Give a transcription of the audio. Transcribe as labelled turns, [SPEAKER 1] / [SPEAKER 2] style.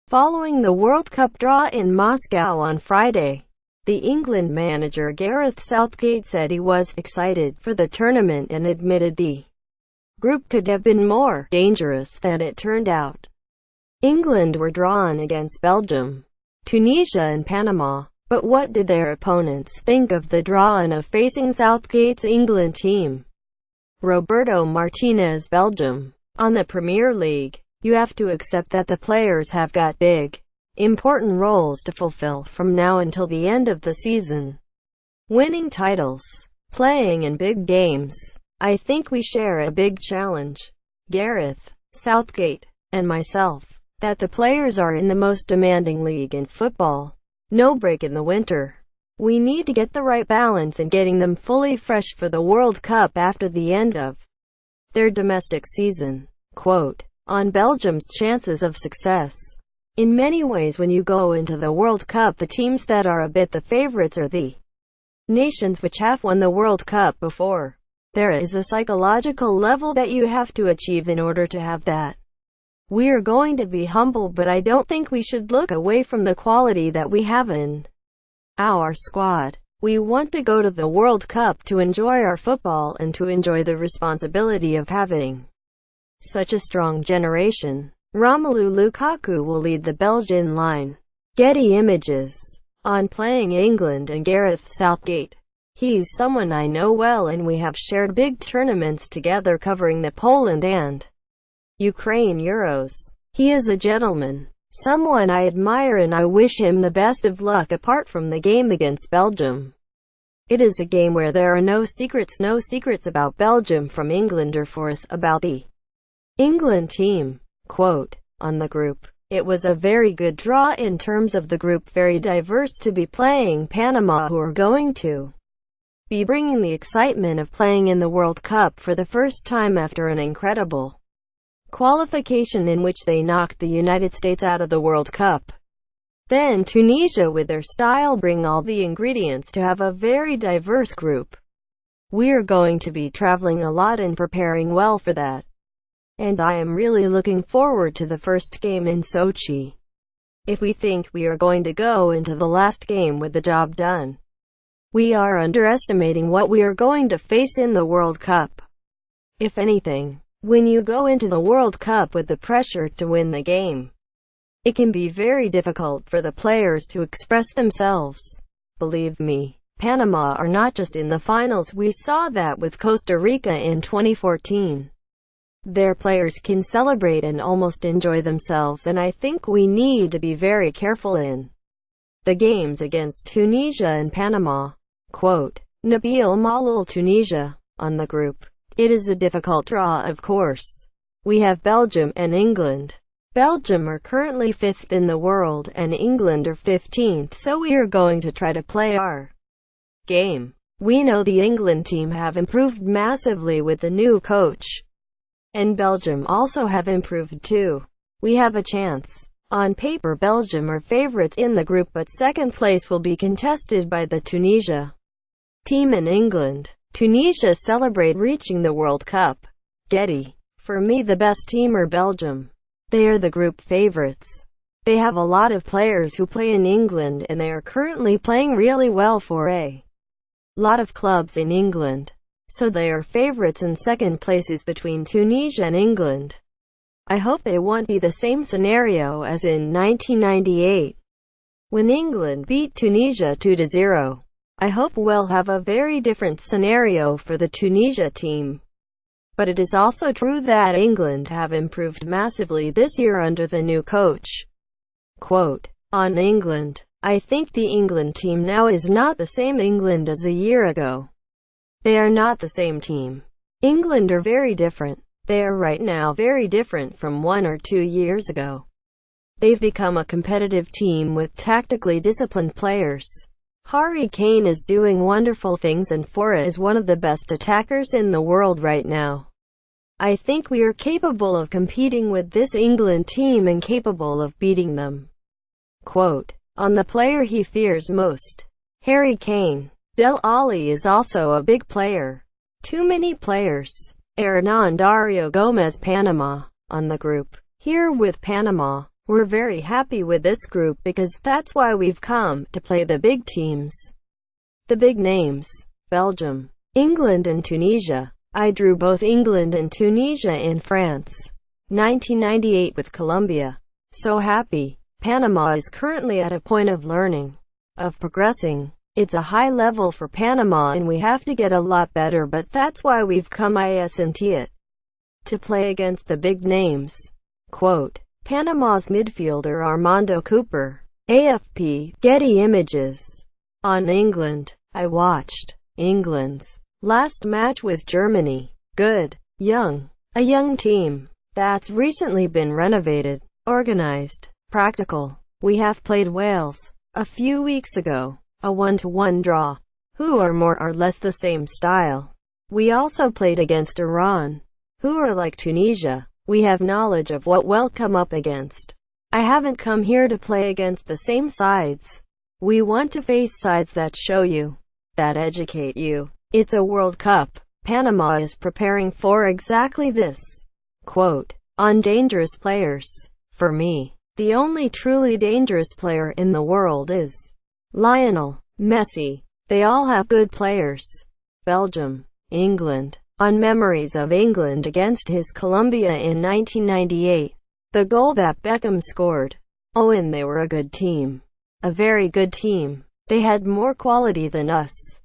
[SPEAKER 1] Following the World Cup draw in Moscow on Friday, the England manager Gareth Southgate said he was excited for the tournament and admitted the group could have been more dangerous than it turned out. England were drawn against Belgium, Tunisia and Panama, but what did their opponents think of the draw and of facing Southgate's England team? Roberto Martinez, Belgium. On the Premier League, you have to accept that the players have got big, important roles to fulfill from now until the end of the season. Winning titles, playing in big games. I think we share a big challenge, Gareth Southgate and myself, that the players are in the most demanding league in football. No break in the winter. We need to get the right balance in getting them fully fresh for the World Cup after the end of their domestic season. Quote, on Belgium's chances of success. In many ways, when you go into the World Cup, the teams that are a bit the favorites are the nations which have won the World Cup before. There is a psychological level that you have to achieve in order to have that. We're going to be humble, but I don't think we should look away from the quality that we have in our squad. We want to go to the World Cup to enjoy our football and to enjoy the responsibility of having such a strong generation. Romelu Lukaku will lead the Belgian line. Getty Images. On playing England and Gareth Southgate. He's someone I know well and we have shared big tournaments together covering the Poland and Ukraine Euros. He is a gentleman, someone I admire, and I wish him the best of luck apart from the game against Belgium. It is a game where there are no secrets about Belgium from England or for us about the England team. Quote, on the group. It was a very good draw in terms of the group, very diverse to be playing Panama, who are going to be bringing the excitement of playing in the World Cup for the first time after an incredible qualification in which they knocked the United States out of the World Cup. Then Tunisia, with their style, bring all the ingredients to have a very diverse group. We're going to be traveling a lot and preparing well for that. And I am really looking forward to the first game in Sochi. If we think we are going to go into the last game with the job done, we are underestimating what we are going to face in the World Cup. If anything, when you go into the World Cup with the pressure to win the game, it can be very difficult for the players to express themselves. Believe me, Panama are not just in the finals. We saw that with Costa Rica in 2014. Their players can celebrate and almost enjoy themselves, and I think we need to be very careful in the games against Tunisia and Panama. Quote, Nabil Malul, Tunisia. On the group. It is a difficult draw, of course. We have Belgium and England. Belgium are currently 5th in the world and England are 15th, so we are going to try to play our game. We know the England team have improved massively with the new coach. And Belgium also have improved too. We have a chance. On paper, Belgium are favorites in the group, but second place will be contested by the Tunisia team in England. Tunisia celebrate reaching the World Cup. Getty. For me, the best team are Belgium. They are the group favorites. They have a lot of players who play in England and they are currently playing really well for a lot of clubs in England. So they are favorites, and second place is between Tunisia and England. I hope it won't be the same scenario as in 1998, when England beat Tunisia 2-0. I hope we'll have a very different scenario for the Tunisia team. But it is also true that England have improved massively this year under the new coach. Quote, on England. I think the England team now is not the same England as a year ago. They are not the same team. England are very different. They are right now very different from 1 or 2 years ago. They've become a competitive team with tactically disciplined players. Harry Kane is doing wonderful things and Fora is one of the best attackers in the world right now. I think we are capable of competing with this England team and capable of beating them. Quote, on the player he fears most. Harry Kane. Dele Alli is also a big player. Too many players. Hernan Dario Gomez, Panama. On the group. Here with Panama, we're very happy with this group because that's why we've come to play the big teams. The big names. Belgium, England and Tunisia. I drew both England and Tunisia in France. 1998 with Colombia. So happy. Panama is currently at a point of learning, of progressing. It's a high level for Panama and we have to get a lot better, but that's why we've come isn't it to play against the big names. Quote, Panama's midfielder Armando Cooper. AFP, Getty Images. On England, I watched England's last match with Germany. Good. Young. A young team that's recently been renovated, organized, practical. We have played Wales a few weeks ago. A 1-1 draw. Who are more or less the same style. We also played against Iran, who are like Tunisia. We have knowledge of what we'll come up against. I haven't come here to play against the same sides. We want to face sides that show you, that educate you. It's a World Cup. Panama is preparing for exactly this. Quote, on dangerous players. For me, the only truly dangerous player in the world is Lionel Messi. They all have good players. Belgium, England. On memories of England against his Colombia in 1998. The goal that Beckham scored. Oh, and they were a good team. A very good team. They had more quality than us.